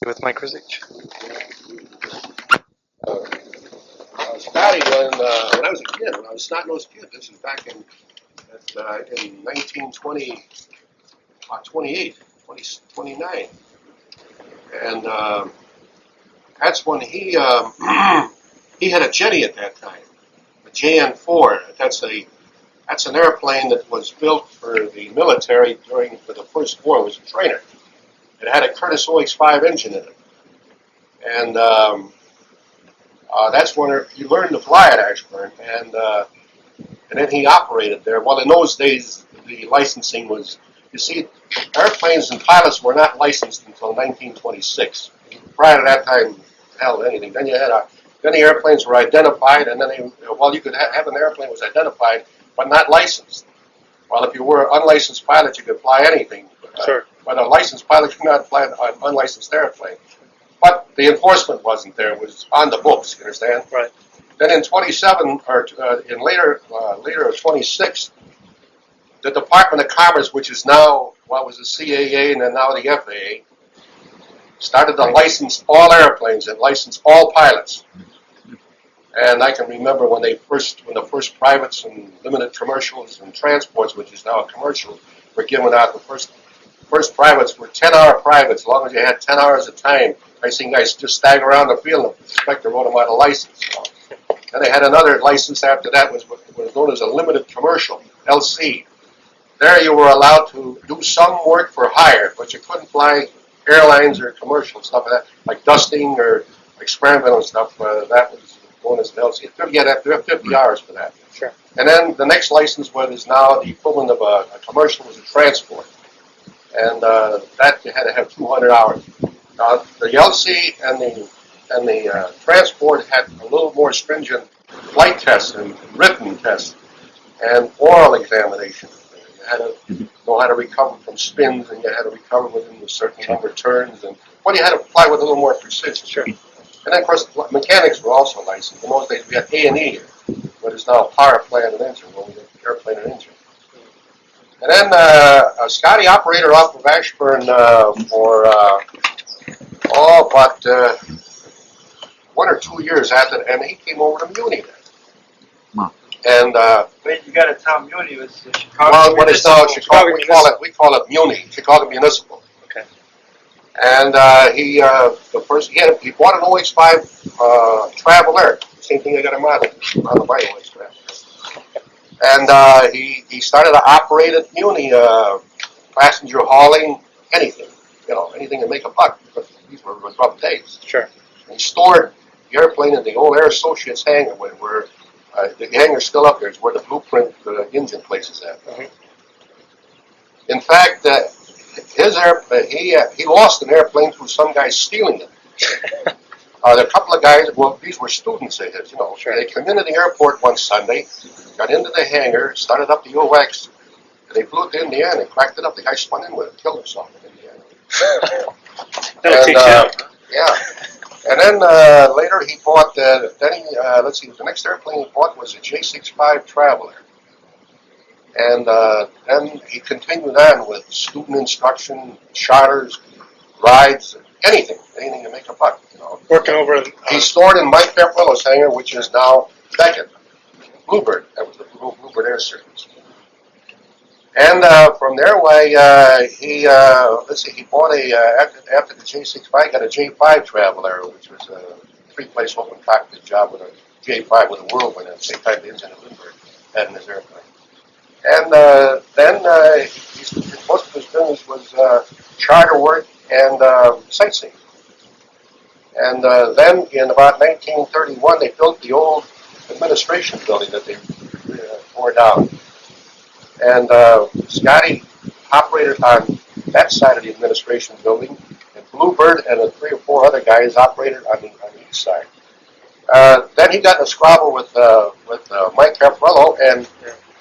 With Mike Rezich. Scotty, when I was a kid, when I was a snot-nosed kid, this is back in 1920, 28, 29. And that's when he had a jetty at that time, a JN-4. That's an airplane that was built for the military for the first war. It was a trainer. It had a Curtiss OX-5 engine in it. And that's when he learned to fly at Ashburn, and then he operated there. Well, in those days, the licensing was, you see, airplanes and pilots were not licensed until 1926. Prior to that time, hell, anything. Then then the airplanes were identified, and then you could have an airplane that was identified but not licensed. Well, if you were an unlicensed pilot, you could fly anything. Sure. But a licensed pilot could not fly an unlicensed airplane. But the enforcement wasn't there; it was on the books. You understand? Right. Then in 27, or in later 26, the Department of Commerce, which is now what was the CAA and then now the FAA, started to license all airplanes and license all pilots. And I can remember when the first privates and limited commercials and transports, which is now a commercial, were given out. The first privates were 10-hour privates. As long as you had 10 hours of time, I seen guys just stagger around the field and the inspector wrote them out a license. And they had another license after that, was what was known as a limited commercial, LC. There you were allowed to do some work for hire, but you couldn't fly airlines or commercial stuff like that, like dusting or experimental and stuff. That was known as an LC. You had to have 50 hours for that. Sure. And then the next license, what is now the equivalent of a commercial, was a transport. And that you had to have 200 hours. The LC and the transport had a little more stringent flight tests and written tests and oral examination. You had to know how to recover from spins, and you had to recover within a certain number of turns, and you had to fly with a little more precision. Sure. And then, of course, mechanics were also licensed. In those days, we had A&E, what is now power plant and engine, when we had airplane and engine. And then a Scotty operator off of Ashburn for about 1 or 2 years after, and he came over to Muni then. And wait, you got to tell Muni was Chicago. well, what is now Chicago? We call it Muni, Chicago Municipal. Okay. And he bought an OX-5 Traveler, same thing I got a model on the right OX-5. And he started to operate at Muni, passenger hauling, anything, anything to make a buck, because these were rough days. Sure. And he stored the airplane in the old Air Associates hangar, where the hangar's still up there. It's where the blueprint engine place is at. Mm-hmm. In fact, his airplane, he lost an airplane through some guy stealing it. There are a couple of guys, well, these were students of his, Sure. They came into the airport one Sunday, got into the hangar, started up the OX, and they flew it in the air and they cracked it up. The guy spun in with it, killed himself in the air. That'll teach you. Yeah. And then later he bought, the next airplane he bought was a J65 Traveler. And then he continued on with student instruction, charters, rides, anything to make a buck. Working over. He stored in Mike Pepperell's hangar, which is now Beckett, Bluebird. That was the Bluebird Air Service. And from there away, he bought after the J65, got a J5 Traveler, which was a 3-place open cockpit job with a J5 with a whirlwind and the same type of engine that Lindbergh had in his airplane. And then most of his business was charter work and sightseeing. And then in about 1931, they built the old administration building that they tore down. And Scotty operated on that side of the administration building, and Bluebird and 3 or 4 other guys operated on the east side. Then he got in a squabble with Mike Caprello, and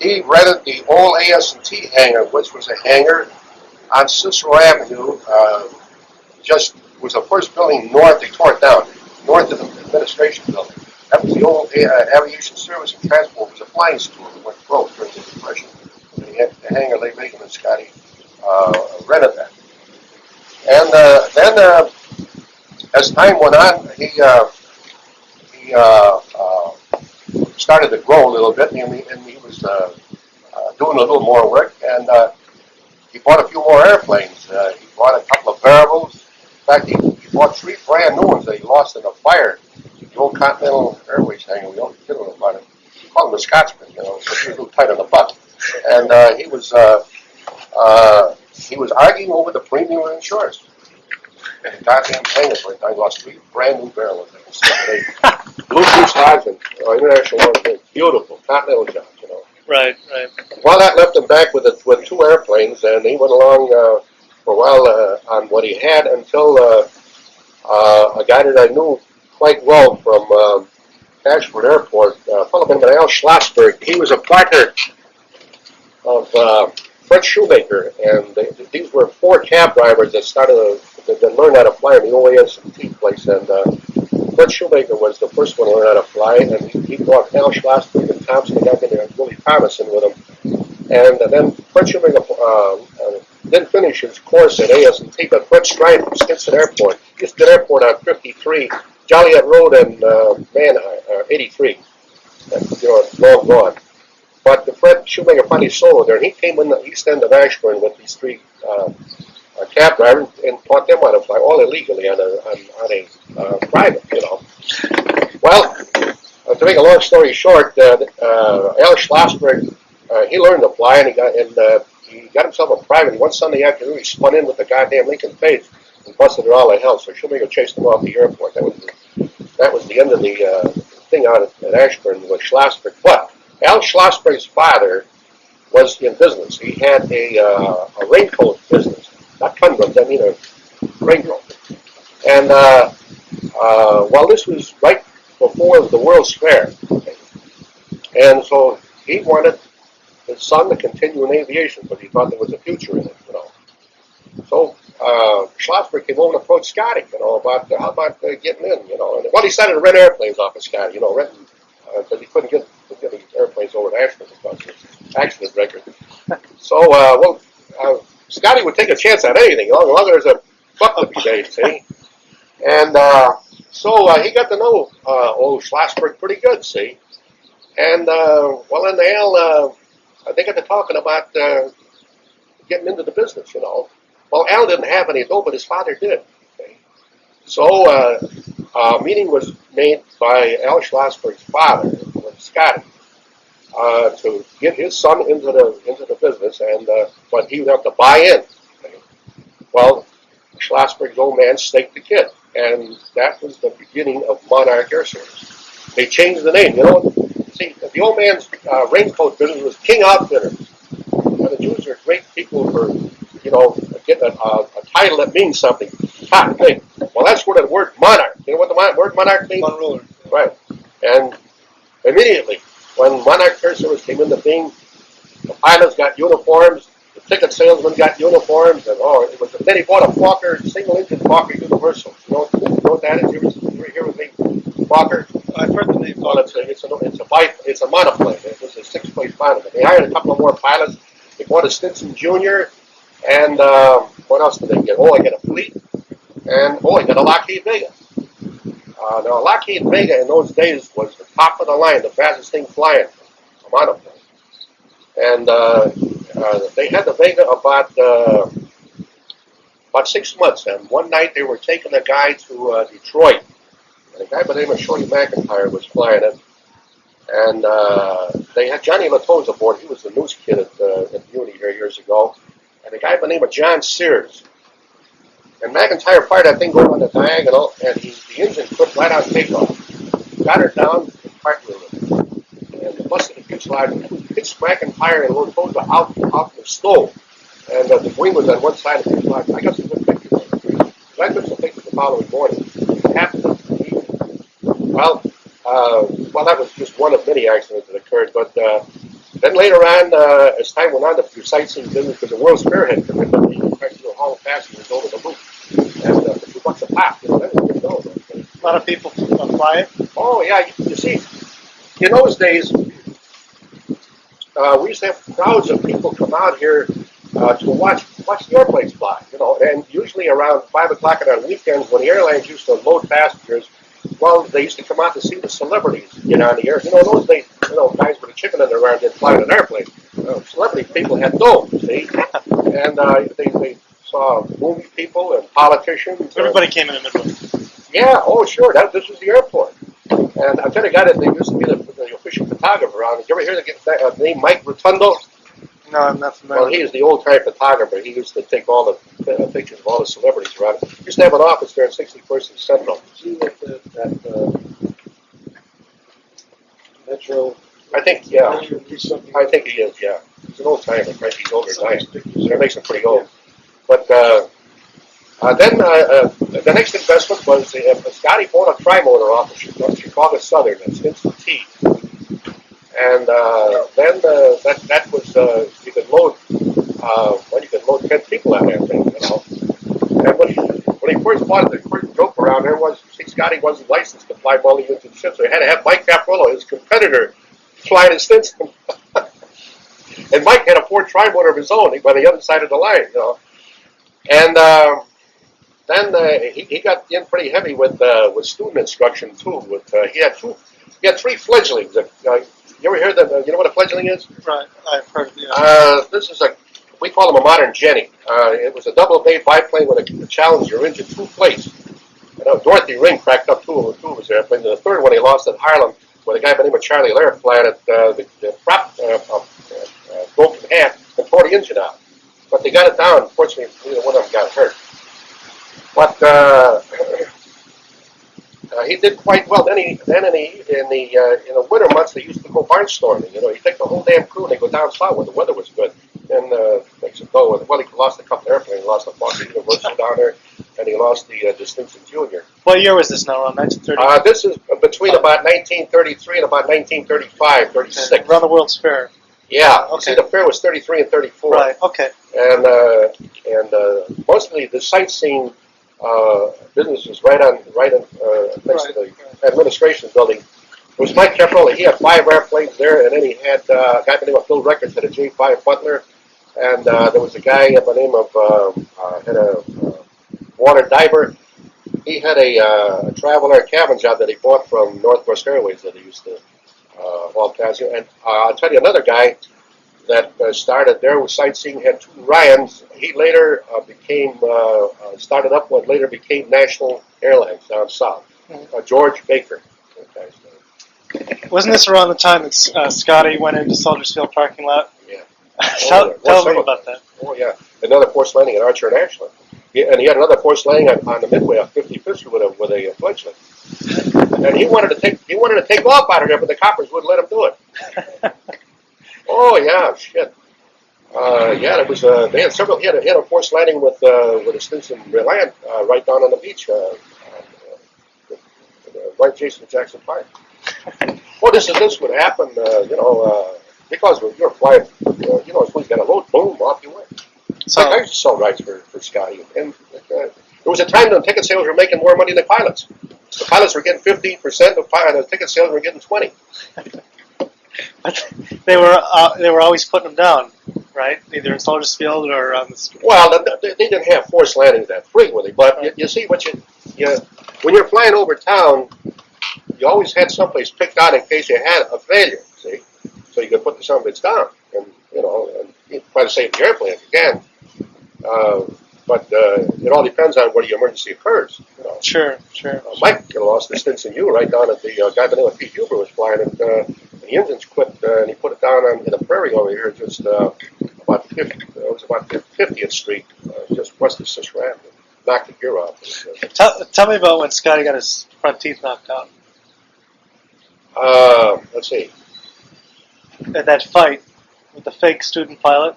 he rented the old AS&T hangar, which was a hangar on Cicero Avenue. Just was the first building north. They tore it down north of the administration building. That was the old Aviation Service and Transport. It was a flying school that went broke during the Depression. And the hangar lay vacant, and Scotty rented that. And then as time went on, he started to grow a little bit, and he was doing a little more work, and he bought a few more airplanes. He bought a couple of variables. In fact, he bought 3 brand new ones that he lost in a fire. The old Continental Airways hangar, we don't kid him about it. We call him the Scotsman, you know, so he was a little tight on the butt. And he was arguing over the premium insurance. And the goddamn hangar, I lost 3 brand new variables. Blue fuselage and international one, beautiful Continental jobs, you know. Right, right. Well, that left him back with 2 airplanes, and he went along for a while on what he had until a guy that I knew quite well from Ashford Airport, a fellow named Al Schlossberg. He was a partner of Fred Shoemaker, and these were 4 cab drivers that that learned how to fly in the OAS&T place, and Fred Shoemaker was the first one to learn how to fly, and he brought Al Schlossberg and Thompson, the guy named Willie Thomason with him. And then Fred Shoemaker didn't finish his course at AS&T, but Fred Stride from Stinson Airport, Stinson Airport on 53, Joliet Road and 83. And, you know, it's long gone. But the Fred Shoemaker finally soloed there, and he came in the east end of Ashburn with these 3 cab drivers and taught them how to fly, all illegally on a private, you know. Well, to make a long story short, Al Schlossberg, he learned to fly, and he got himself a private. One Sunday afternoon, he spun in with the goddamn Lincoln Page and busted her all to hell. So Shoemaker chased him off the airport. That was the end of the thing out at Ashburn with Schlossberg. But Al Schlossberg's father was in business. He had a raincoat business, not tundras, I mean a raincoat. And well, this was right before the World's Fair, and so he wanted his son to continue in aviation, but he thought there was a future in it, you know. So Schlossberg came over and approached Scotty, you know, about how about getting in, you know. And, well, he started to rent airplanes off of Scotty, you know, renting because he couldn't get these airplanes over to Ashford because of his accident record. So, Scotty would take a chance on anything, as long as there's a buck to be made, see. And so he got to know old Schlossberg pretty good, see. And well, in the Al, they got to talking about getting into the business, you know. Well, Al didn't have any dough, but his father did. Okay? So a meeting was made by Al Schlossberg's father with Scotty to get his son into the business, and but he would have to buy in. Okay? Well, Schlossberg's old man staked the kid, and that was the beginning of Monarch Air Service. They changed the name, you know. See, the old man's raincoat business was King Outfitters. Now, the Jews are great people for, you know, getting a title that means something. Ha, hey. Well, that's where the word monarch. You know what the word monarch means? Monroe. Right. And immediately, when Monarch Air Service came into being, the pilots got uniforms, the ticket salesmen got uniforms, and then he bought a Fokker, single-engine Fokker Universal. You know what that is? You ever hear of me? Fokker? I've heard the name. Well, it's a monoplane. It was a 6-plane monoplane. They hired a couple of more pilots. They bought a Stinson Jr. And what else did they get? Oh, I got a Fleet. And I got a Lockheed Vega. Now, a Lockheed Vega in those days was the top of the line, the fastest thing flying, a monoplane. And they had the Vega about 6 months. And one night they were taking a guy to Detroit. And a guy by the name of Shorty McIntyre was flying it. And they had Johnny Latoes aboard. He was the news kid at Muni here years ago. And a guy by the name of John Sears. And McIntyre fired that thing going on the diagonal, and the engine put right on takeoff. Got her down to the park room. And the busted the fuselage hits McIntyre and Latoes out the stove. And the wing was on one side of the fuselage. I got some good pictures of it. I took some pictures the following morning. It happened in the evening. Well, that was just one of many accidents that occurred. But then later on, as time went on, the sightseeing business, because the World's Fair had come in, the actual haul of passengers over the loop. And for $2 a pop, you know, that was good going. A lot of people fly it. Oh, yeah, you see, in those days, we used to have crowds of people come out here to watch watch the airplanes fly, and usually around 5 o'clock on weekends when the airlines used to load passengers, well, they used to come out to see the celebrities get on the air. In those days, guys with a chicken in their arm didn't fly in an airplane. Celebrity people had domes, see? And they saw movie people and politicians. Everybody came in the Midway. Yeah, oh sure, this was the airport. And I'll tell you a guy that they used to be the official photographer around. Did you ever hear the name Mike Rotunno? No, I'm not familiar. Well, he is the old-time photographer. He used to take all the pictures of all the celebrities around. He used to have an office there in 61st and Central. See what that Metro. I think, yeah. Something. I think he is, yeah. He's an old-timer. Right? He's older than I am. That makes him pretty old. But then the next investment was Scotty bought a tri-motor off of Chicago Southern. That's Instant T. And then that was you could load you could load 10 people on that thing, And when he first bought it, the first joke around there was, Scotty wasn't licensed to fly multi-engine ships, so he had to have Mike Caprello, his competitor, fly his Stinson. And Mike had a Ford tri-motor of his own by the other side of the line, And then he got in pretty heavy with student instruction too. He had 3 fledglings. You ever heard that? You know what a fledgling is? Right, I've heard of the This is we call them a modern Jenny. It was a double bay biplane with a Challenger engine, 2 plates. Dorothy Ring cracked up 2 of his airplanes. And the third one he lost at Harlem, where the guy by the name of Charlie Laird flying it. The prop broke in half and tore the engine out. But they got it down. Fortunately, neither one of them got hurt. But he did quite well. Then in the winter months they used to go barnstorming. You take the whole damn crew and they go down south when the weather was good. And Mexico, well, he lost a couple of airplanes. He lost the Boston University down there, and he lost the Stinson Junior. What year was this now? Around 1930? This is between about 1933 and about 1935, 36. Okay. Around the World's Fair. Yeah. Okay. You see, the fair was 33 and 34. Right. Okay. And mostly the sightseeing business was right next to the administration building. It was Mike Caprello. He had 5 airplanes there, and then he had a guy by the name of Phil Records had a J5 Butler, and there was a guy by the name of had a water diver. He had a Travel Air cabin job that he bought from Northwest Airways that he used to haul passengers. And I'll tell you another guy that started there with sightseeing, had 2 Ryans. He later started up what later became National Airlines down south. George Baker. Wasn't this around the time that Scotty went into Soldiers Field parking lot? Yeah. Tell me about that. Oh yeah, another forced landing at Archer National. And he had another forced landing on the Midway off 55th Street with a fledgling. And he wanted to take off out of there, but the coppers wouldn't let him do it. Oh yeah, shit. Yeah, it was. They had several. He had a forced landing with a Stinson Reliant right down on the beach, right adjacent to Jackson Park. Well, this would happen, because when you're flying, as soon as you got a load, boom, off you went. So I used to sell rides for Scotty, and there was a time when ticket sales were making more money than pilots. The pilots were getting 15%, the ticket sales were getting 20%. But they were always putting them down, right? Either in Soldiers Field or on the street. Well, they didn't have forced landings that frequently, but you see when you're flying over town, you always had someplace picked out in case you had a failure, see? So you could put the someplace down, and you try to save the airplane if you can. But it all depends on where the emergency occurs. Sure. Mike lost the Stinson U right down at the guy by the name of Pete Huber was flying, and the engines quit, and he put it down in the prairie over here, just about 50th Street, just west of Cincinnati. Knocked the gear off. Tell me about when Scotty got his front teeth knocked out. Let's see. At that fight with the fake student pilot.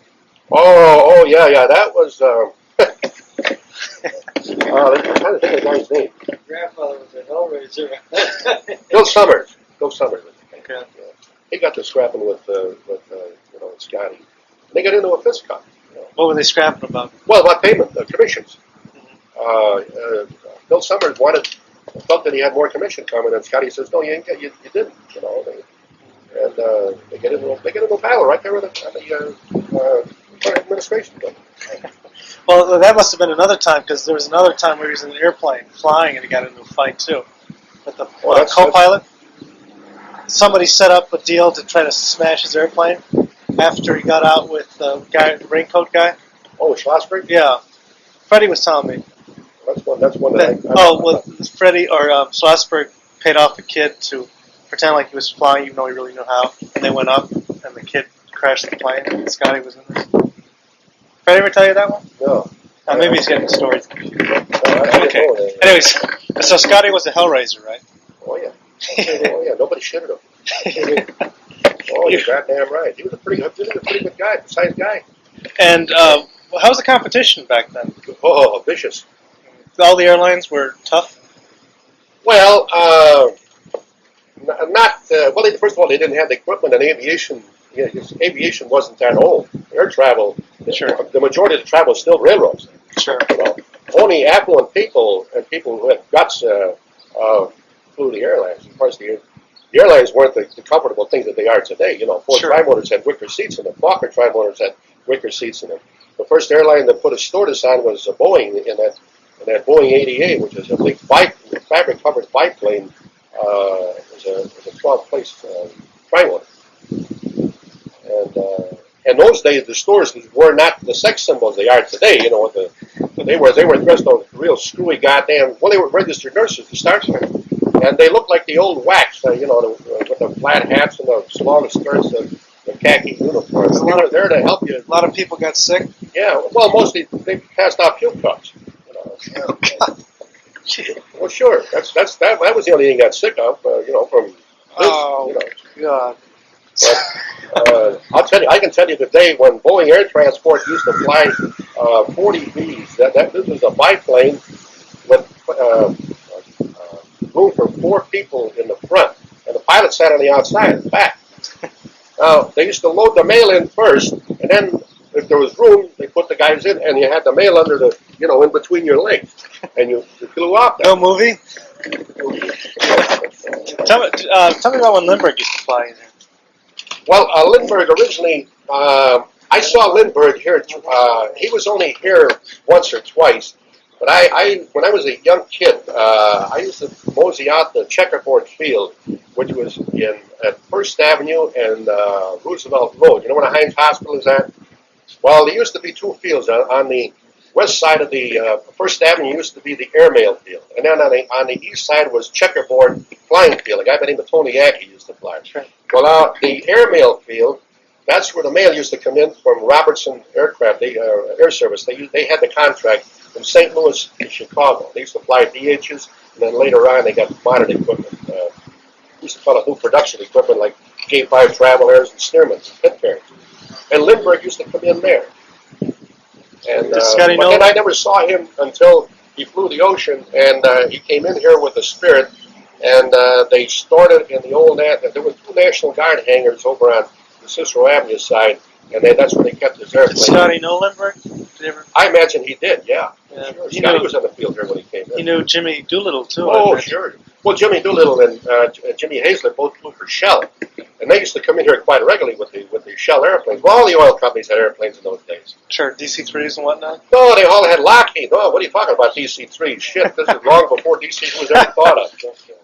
Oh, yeah, that was. I'm trying to think of the guy's name. Grandfather was a Hellraiser. Bill Summers. Okay. Yeah. He got to scrapping with Scotty. They got into a fist cup. What were they scrapping about? Well, about payment, commissions. Bill Summers felt that he had more commission coming, and Scotty says, "No, you didn't." And they get into a battle right there with the administration building. Well, that must have been another time because there was another time where he was in an airplane flying and he got into a fight too with the Well, that's- co-pilot. Somebody set up a deal to try to smash his airplane after he got out with the guy, the raincoat guy. Oh, Schlossberg? Yeah, Freddie was telling me. That's one that Freddie or Schlossberg paid off the kid to pretend like he was flying, even though he really knew how. And they went up, and the kid crashed the plane. And Scotty was in this. Freddie ever tell you that one? No. Maybe he's getting the stories. I didn't Okay. know that. Anyways, so Scotty was a Hellraiser, right? Oh, yeah. Oh, yeah. Nobody shitted him. Oh, you're goddamn right. He was a pretty good guy, precise guy. And how was the competition back then? Oh, vicious. All the airlines were tough. Well, first of all, they didn't have the equipment, and aviation. Yeah, aviation wasn't that old. Air travel, Sure. The majority of the travel was still railroads. Sure. You know, only affluent people and people who had guts flew the airlines. Of course, the airlines weren't the comfortable things that they are today. You know, Ford Sure. Trimotors had wicker seats in them. Fokker Trimotors had wicker seats in them. The first airline that put a stewardess on was Boeing in that Boeing 88, which is a big fabric-covered biplane. It was a 12-place trimotor. And in those days, the stewardesses were not the sex symbols they are today. You know, they were dressed on real screwy goddamn. Well, they were registered nurses to start with, and they looked like the old wax. You know, with the flat hats and the long skirts and the khaki uniforms. They were there to help you. A lot of people got sick. Yeah, well, mostly they passed out puke cups. You know. Oh, God. Well, sure. That was the only thing he got sick of. You know, from this, Oh, you know. God. But I'll tell you, I can tell you the day when Boeing Air Transport used to fly 40 Bs. This was a biplane with room for 4 people in the front, and the pilot sat on the outside, in the back. They used to load the mail in first, and then if there was room, they put the guys in, and you had the mail under the, you know, in between your legs, and you flew off there. No movie? Tell me about when Lindbergh used to fly in here. Well, Lindbergh originally, I saw Lindbergh here. He was only here once or twice, but when I was a young kid, I used to mosey out the checkerboard field, which was at First Avenue and Roosevelt Road. You know where the Heinz Hospital is at? Well, there used to be 2 fields. On the west side of the First Avenue used to be the airmail field, and then on the east side was checkerboard flying field. A guy by the name of Tony Yaki used to fly. Well, the airmail field, that's where the mail used to come in from Robertson Aircraft, Air Service. They had the contract from St. Louis to Chicago. They used to fly DHs, and then later on they got modern equipment. We used to call it new production equipment like J5 Travelers and Stearmans and Pitcairns. And Lindbergh used to come in there. And Scotty but know? then I never saw him until he flew the ocean, and he came in here with a Spirit, and they started in the old, there were 2 National Guard hangars over on the Cicero Avenue side, and that's where they kept his airplane. Did Scotty know Lindbergh? Did he ever? I imagine he did, yeah. Yeah. Sure. He Scotty knew- was on the field here when he came in. He knew Jimmy Doolittle too. I Oh, imagine. sure. Well, Jimmy Doolittle and Jimmy Hazlett both flew for Shell, and they used to come in here quite regularly with the Shell airplanes. Well, all the oil companies had airplanes in those days. Sure, DC-3s and whatnot. No, they all had Lockheed. No, what are you talking about, DC-3? Shit, this is long before DC was ever thought of.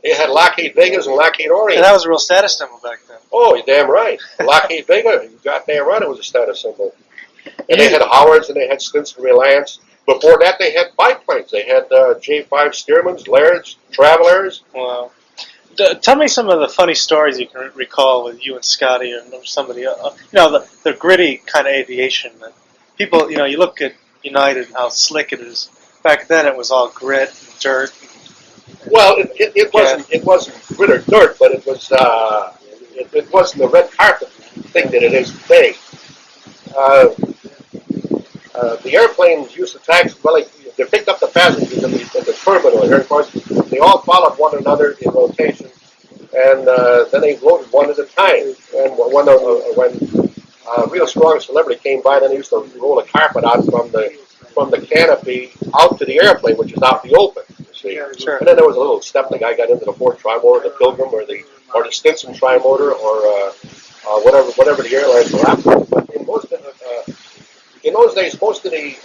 They had Lockheed Vegas and Lockheed Orient. And that was a real status symbol back then. Oh, you're damn right. Lockheed Vega, you goddamn right, it was a status symbol. And they had Howards and they had Stinson Reliance. Before that, they had biplanes. They had J5 Stearmans, Lairds, Travelers. Wow. Tell me some of the funny stories you can recall with you and Scotty and somebody else. You know, the gritty kind of aviation that people, you know, you look at United and how slick it is. Back then, it was all grit and dirt. Well, it wasn't grit or dirt, but it wasn't the red carpet thing that it is today. The airplanes used to taxi. Well, they picked up the passengers in the terminal here. Of course, they all followed one another in rotation, and then they loaded one at a time. And when a real strong celebrity came by, then they used to roll a carpet out from the canopy out to the airplane, which is out the open. You see, Sure. and then there was a little step. The guy got into the Ford Trimotor, the Pilgrim, or the Stinson Trimotor, or whatever the airlines were after. But in those days, most of the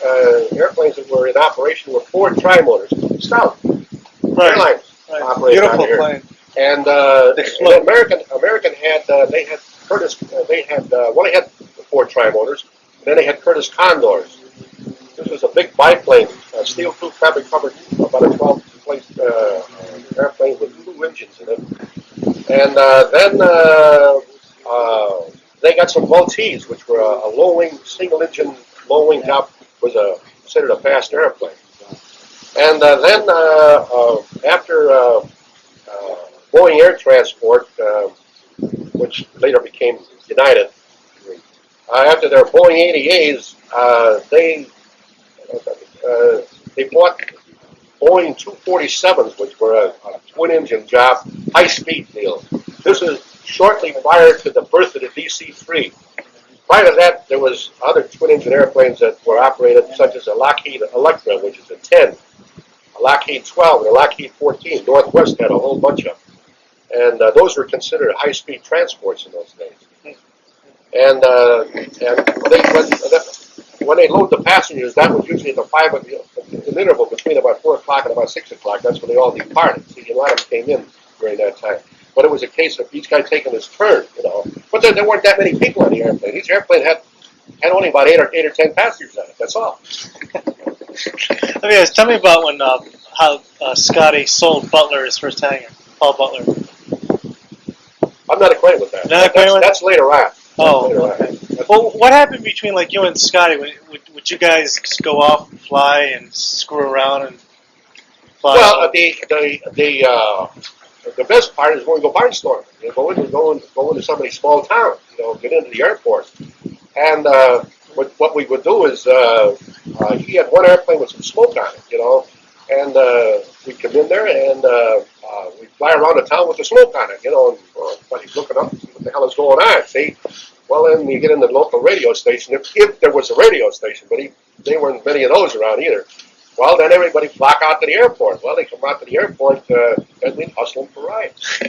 airplanes that were in operation were Ford trimotors. Stout Airlines operated out Beautiful of here. plane. And American had they had Curtis they had well, they had Ford trimotors, and then they had Curtis Condors. This was a big biplane, steel proof fabric covered, about a 12-place airplane with 2 engines in it. And then they got some Maltese, which were a low-wing, single-engine, low-wing top, was considered a fast airplane. And then after Boeing Air Transport, which later became United, after their Boeing 80As, they bought Boeing 247s, which were a twin-engine job, high-speed deal. This is shortly prior to the birth of the DC-3. Prior to that, there was other twin-engine airplanes that were operated, such as a Lockheed Electra, which is a 10, a Lockheed 12, and a Lockheed 14. Northwest had a whole bunch of them. And those were considered high-speed transports in those days. And when they load the passengers, that was usually an interval between about 4 o'clock and about 6 o'clock. That's when they all departed. See, a lot of them came in during that time. But it was a case of each guy taking his turn, you know. But there weren't that many people on the airplane. Each airplane had only about 8 or 10 passengers on it. That's all. I mean, tell me about when how Scotty sold Butler his first hangar, Paul Butler. I'm not acquainted with that. Not acquainted with That's later on. Oh, okay. Well, what happened between like you and Scotty? Would you guys just go off and fly and screw around and fly? Well, the best part is when we go barnstorming. You know, go into somebody's small town. You know, get into the airport, and what we would do is he had one airplane with some smoke on it. You know, and we'd come in there and we'd fly around the town with the smoke on it. You know, and everybody's looking up to see what the hell is going on. See. Well, then you get in the local radio station, if there was a radio station, but there weren't many of those around either. Well, then everybody flock out to the airport. Well, they come out to the airport, and we hustle them for rides.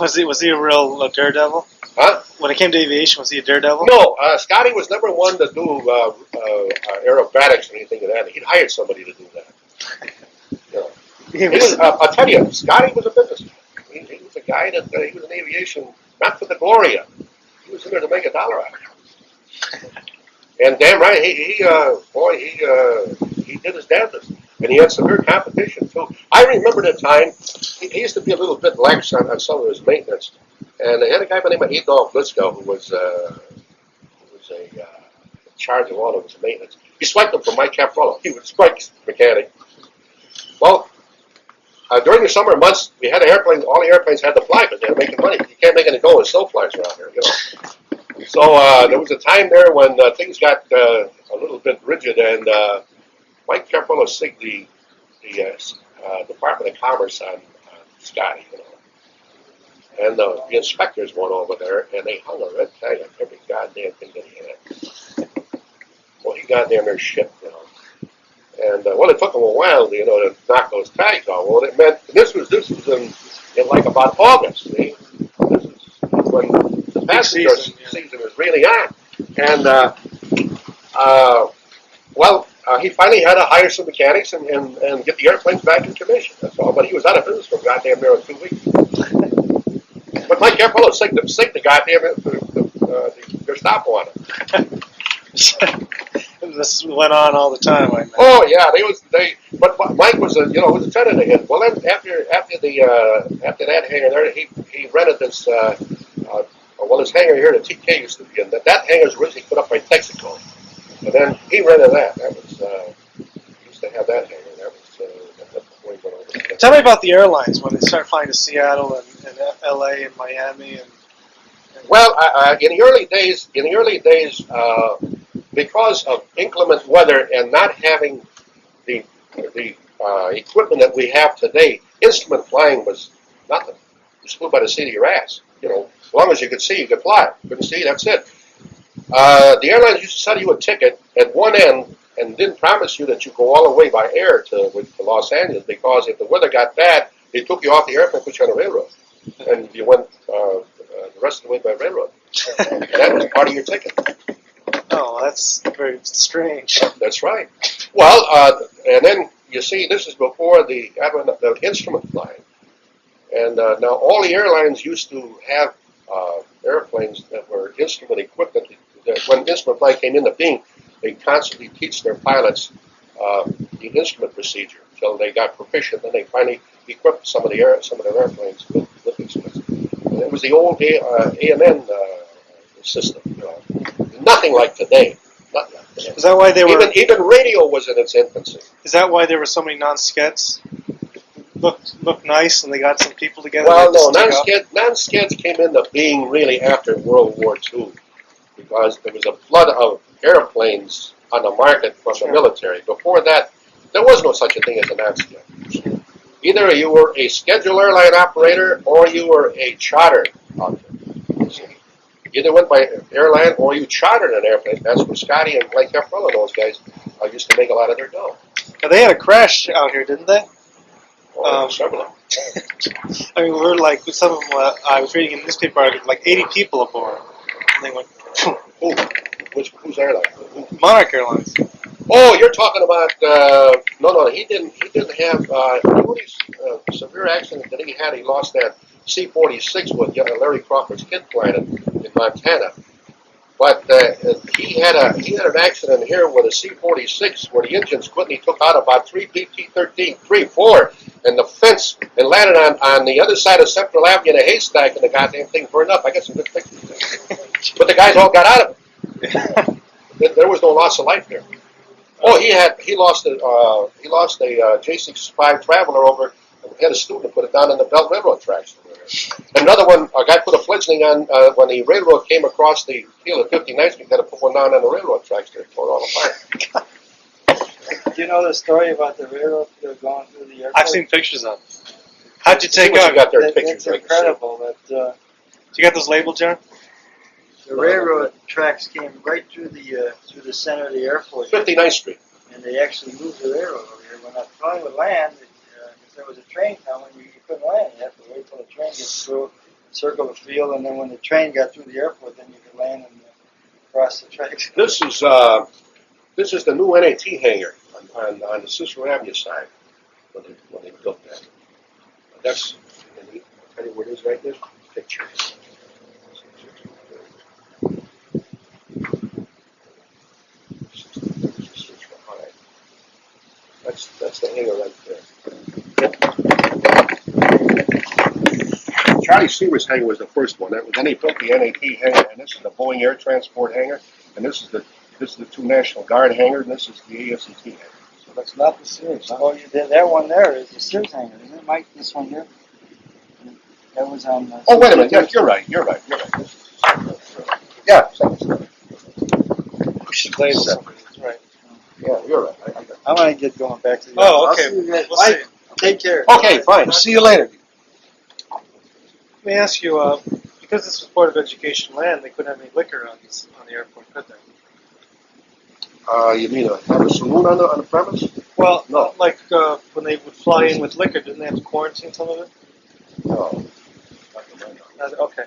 Was he a real daredevil? Huh? When it came to aviation, was he a daredevil? No, Scotty was never one to do aerobatics or anything of that. He'd hired somebody to do that. You know. I'll tell you, Scotty was a businessman. He was a guy that he was in aviation, not for the glory of it. He was in there to make $1 out of it. And damn right, he did his damnedest. And he had severe competition, too. I remember the time, he used to be a little bit lax on some of his maintenance. And they had a guy by the name of Adolf Blitzko who was in charge of all of his maintenance. He swiped him from Mike Caprello. He was a strike mechanic. Well, during the summer months, we had airplanes. All the airplanes had to fly, but they were making money. You can't make any go with snow flies around here, you know. So there was a time there when things got a little bit rigid, and Mike Caprello signed the Department of Commerce on Scotty, you know. And the inspectors went over there, and they hung a red tag on every goddamn thing that he had. Well, he got damn near shit, you know. And well, it took them a while, you know, to knock those tags off. Well, it meant this was in like about August. See? This is when the passenger season was really on, and he finally had to hire some mechanics and get the airplanes back in commission. That's all. But he was out of business for goddamn near 2 weeks. But Mike Caprello signed the goddamn the Gestapo on it. This went on all the time. Oh yeah, But Mike was was a tenant of his. Well, then after that hangar there, he rented this. His hangar here that TK used to be in. That hangar was originally put up by Texaco, and then he rented that. That was he used to have that hangar. That was before he went over there. Tell me about the airlines when they start flying to Seattle and LA and Miami and. Well, in the early days, because of inclement weather and not having the equipment that we have today, instrument flying was nothing. You just flew by the seat of your ass. You know, as long as you could see, you could fly. Couldn't see, that's it. The airlines used to sell you a ticket at one end and didn't promise you that you go all the way by air to Los Angeles, because if the weather got bad, they took you off the airplane, put you on a railroad, and you went the rest of the way by railroad. And that was part of your ticket. Oh, that's very strange. That's right. Well, and then you see, this is before the advent of the instrument flying. And now all the airlines used to have airplanes that were instrument equipped. That when instrument flight came into being, they constantly teach their pilots the instrument procedure until they got proficient. Then they finally equipped some of their airplanes with instruments. And it was the old AMN system. Nothing like today. Nothing like today. Is that why they were? Even radio was in its infancy. Is that why there were so many non-skets? Looked nice, and they got some people together. Well, to no, stick up? non-skets came into being really after World War II, because there was a flood of airplanes on the market from the military. Before that, there was no such a thing as a non-sket. Either you were a scheduled airline operator or you were a charter operator. Either went by airline or you chartered an airplane. That's where Scotty and Blake Heffernan and those guys used to make a lot of their dough. Now, they had a crash out here, didn't they? Several of them. I mean, we were like, some of them, I was reading in the newspaper article, like 80 people aboard. And they went, Whose airline? Monarch Airlines. Oh, you're talking about no. He didn't have the only severe accident that he had. He lost that C-46 with Larry Crawford's kid flying in Montana. But he had an accident here with a C-46 where the engines quit, and he took out about 3 PT-13, 4, and the fence, and landed on the other side of Central Avenue in a haystack, and the goddamn thing burned up. I got some good pictures. But the guys all got out of it. There was no loss of life there. Oh, he lost a J65 Traveler over, and had a student put it down on the Belt Railroad tracks. Another one, a guy put a fledgling on when the railroad came across the field at 59th Street. Had to put one down on the railroad tracks there, tore it all apart. Do you know the story about the railroad going through the airport? I've seen pictures of it. How'd you take See what you got out? there in pictures. It's incredible that Did you get those labeled, John? the railroad tracks came right through the center of the airport, 59th Street. and they actually moved the railroad over here. When that plane would land, if there was a train coming, you couldn't land. You have to wait till the train gets through, circle the field, and then when the train got through the airport, then you could land and cross the tracks. This is the new NAT hangar on the Cicero Avenue side when they built that. That's, I'll tell you where it is right there. Picture. That's the hangar right there. Charlie Seaver's hangar was the first one. Then he built the NAT hangar, and this is the Boeing Air Transport hangar, and this is the two National Guard hangars, and this is the ASCT hangar. So that's not the Sears. Oh, that one there is the Sears hangar, isn't it, Mike? This one here? That was on the... Oh, wait a minute. Yes, you're right. Yeah, second story. We should label somebody. That's right. Yeah, you're right. I'm going to get going back to the... Oh, I'll okay. see you guys. We'll Mike, see. take care. Okay, fine. See you later. Let me ask you, because this was Board of Education land, they couldn't have any liquor on the airport, could they? You mean have a saloon on the premise? Well, No. like when they would fly in with liquor, didn't they have to quarantine some of it? No. Okay.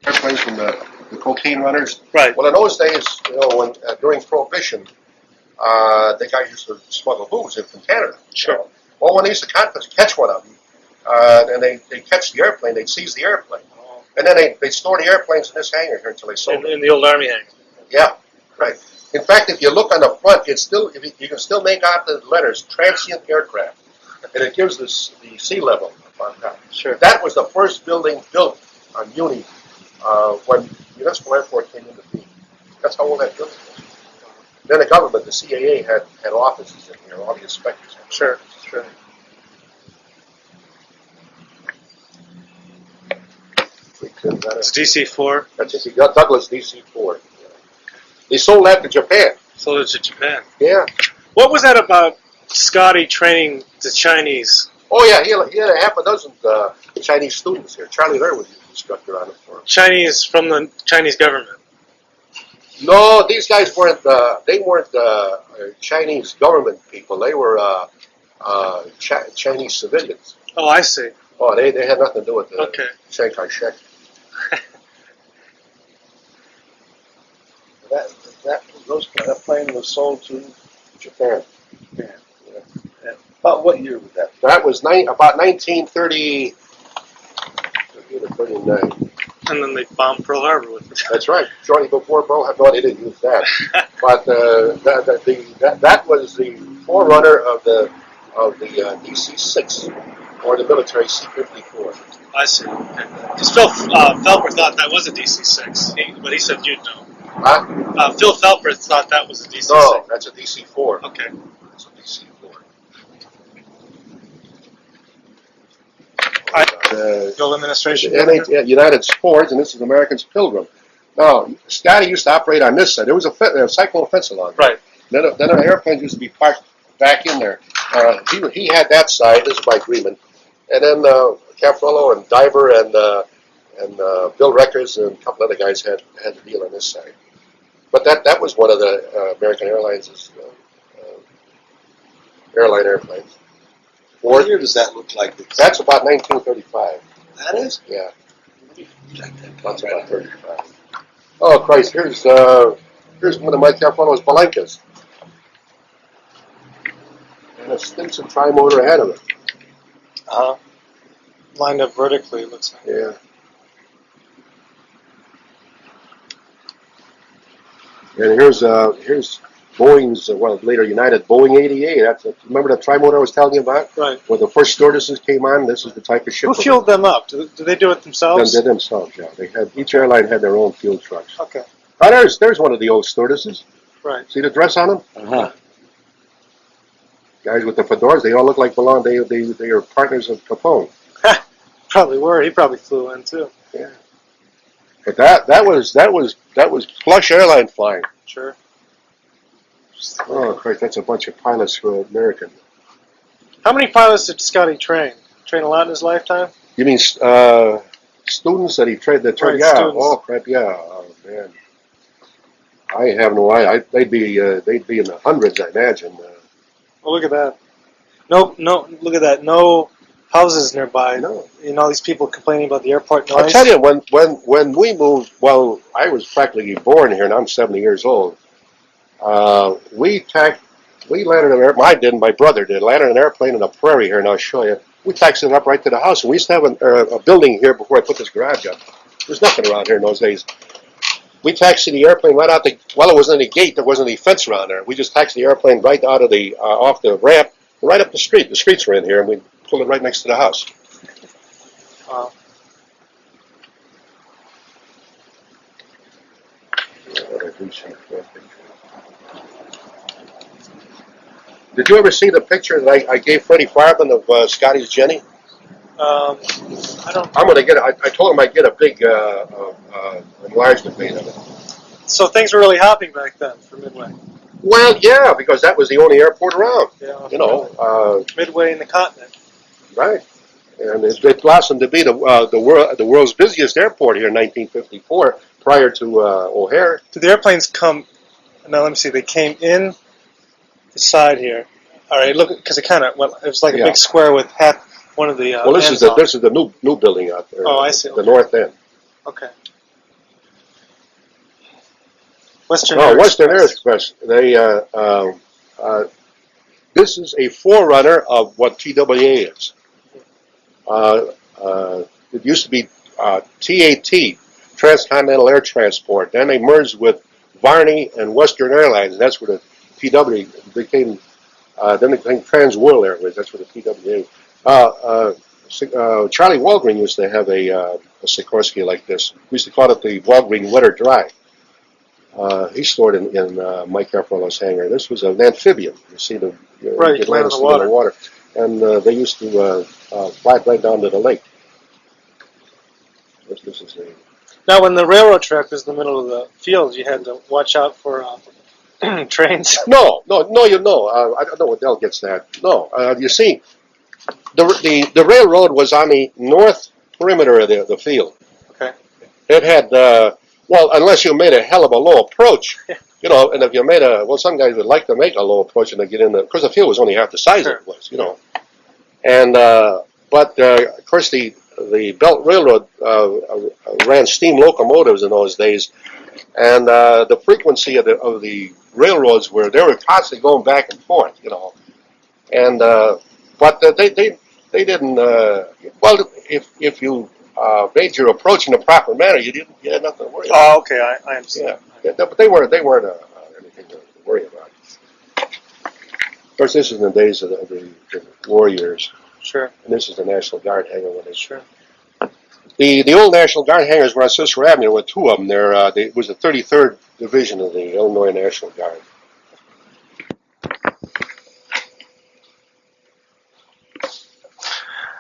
Airplanes from the cocaine runners. Right. Well, in those days, when during Prohibition, the guys used to smuggle booze in from Canada. Sure. Well, when they used to catch one of them, and they catch the airplane, they'd seize the airplane. And then they store the airplanes in this hangar here until they sold them. In the old Army hangar. Yeah, right. In fact, if you look on the front, it's still you can still make out the letters transient aircraft, and it gives the sea level on top. Sure. That was the first building built on Muni when Municipal Airport came into being. That's how old that building was. Then the government, the CAA, had offices in here. All the inspectors. Sure. It's DC-4. That's it. Douglas DC-4. They sold that to Japan. Sold it to Japan. Yeah. What was that about Scotty training the Chinese? Oh yeah, he had a half a dozen Chinese students here. Charlie Lair was the instructor on it for him. Chinese from the Chinese government? No, these guys weren't. They weren't Chinese government people. They were Chinese civilians. Oh, I see. Oh, they had nothing to do with the Okay. Shanghai Shek. That plane was sold to Japan. Japan. Yeah. About what year was that? That was about 1930 or 39. And then they bombed Pearl Harbor with it. That's right. Shortly before Pearl Harbor. No, they didn't use that. But that was the forerunner of the DC-6 or the military C-54. I see. Because Phil Felper thought that was a DC-6, but he said you'd know. Huh? Phil Felper thought that was a DC-6. No, that's a DC-4. Okay. That's a DC-4. The old administration. United Sports, and this is American's Pilgrim. Now, Scotty used to operate on this side. There was a cyclone fence along there. Right. Then our airplanes used to be parked back in there. He had that side. This is Mike Greenman. And then Caprello and Diver and Bill Reckers and a couple other guys had the deal on this side. But that was one of the American Airlines' airline airplanes. What year does that look like? That's about 1935. That is? Yeah, Like that that's about 35. Oh Christ! Here's one of Mike Caprello's Palenkas. And a Stinson tri-motor ahead of it. Lined up vertically, it looks like. Yeah. And here's Boeing's later United Boeing 88. Remember the tri-motor I was telling you about? Right. Where the first stewardesses came on. This is the type of ship. Who fueled them up? Do they do it themselves? Them did themselves. Yeah. Each airline had their own fuel trucks. Okay. Oh, there's one of the old stewardesses. Right. See the dress on them? Uh-huh. Guys with the fedoras. They all look like belong. They are partners of Capone. Probably were. He probably flew in too. Yeah. But that was flush airline flying. Sure. Oh, Christ, that's a bunch of pilots for American. How many pilots did Scotty train? Train a lot in his lifetime? You mean students that he trained? Right, yeah. students. Oh, crap, yeah. Oh, man. I have no idea. They'd be in the hundreds, I imagine. Oh, look at that. No, look at that. No houses nearby. No. You know, these people complaining about the airport noise. I'll tell you, when we moved, well, I was practically born here, and I'm 70 years old. We landed an airplane. I didn't. My brother did. Landed an airplane in a prairie here, and I'll show you. We taxied it up right to the house. And we used to have a building here before I put this garage up. There's nothing around here in those days. We taxied the airplane right out it wasn't any gate. There wasn't any fence around there. We just taxied the airplane right out of the off the ramp, right up the street. The streets were in here, and we pulled it right next to the house. Wow. Did you ever see the picture that I gave Freddie Farben of Scotty's Jenny? I don't. I'm gonna get. I told him I'd get a big enlargement made of it. So things were really happening back then for Midway. Well, yeah, because that was the only airport around. Yeah. You know, Midway in the continent. right? And it blossomed to be the world's busiest airport here in 1954, prior to O'Hare. Did the airplanes come? Now let me see. They came in the side here. All right, look, because it was like a big square with one of the. Well, this is the new building out there. Oh, I see. The north end. Okay. Western Air Express. They this is a forerunner of what TWA is. It used to be TAT, Transcontinental Air Transport. Then they merged with Varney and Western Airlines, and that's where the TW became. Then it became Trans World Airways. That's where the TWA. Charlie Walgreen used to have a Sikorsky like this. We used to call it the Walgreen Wet or Dry. He's stored in Mike Caprello's hangar. This was an amphibian. You see the land in the water. And they used to fly it right down to the lake. This is Now, when the railroad track was in the middle of the field, you had to watch out for trains. No. I don't know what Dell gets that. No, you see, the railroad was on the north perimeter of the field. Okay. It had unless you made a hell of a low approach, you know, and if you made some guys would like to make a low approach and they get in because the field was only half the size it was, you know, and But of course, the Belt Railroad ran steam locomotives in those days, and the frequency of the railroads they were constantly going back and forth, you know. And but they didn't. Well, if you made your approach in a proper manner, you had nothing to worry about. Oh, okay, I understand. Yeah, but they weren't anything to worry about. Of course, this is in the days of the war years, Sure, and this is the National Guard hangar when they. sure. The old National Guard hangars were on Cicero Avenue. There were two of them there. It was the 33rd Division of the Illinois National Guard.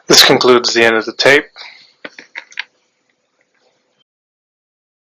This concludes the end of the tape.